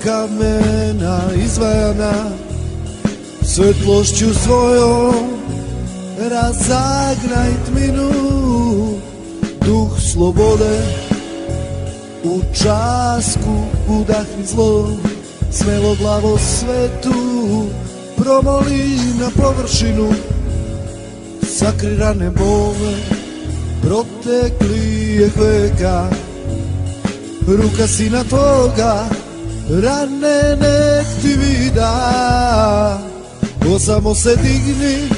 kamena izvajana, svetlošću svojom razagnaj tminu. Duh slobode u časku udahni zlo, smelo glavo svetu promoli na površinu. Sakri rane bole proteklih veka, ruka sina tvoga rane nek ti vida. Samo se digni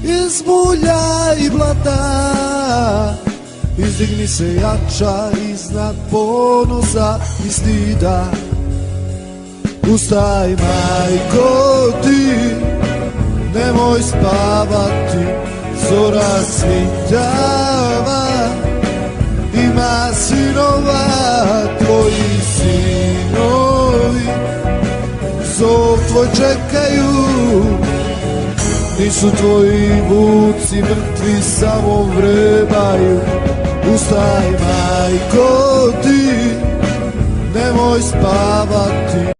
iz mulja i blata, izdigni se jača iznad ponosa i stida. Ustaj, majko, ti nemoj spavati, zora svitava, ima sinova, tvoji sinovi zov tvoj čekaju. Nisu tvoji vuci mrtvi, samo vrebaju. Ustaj, majko, ti nemoj spavati.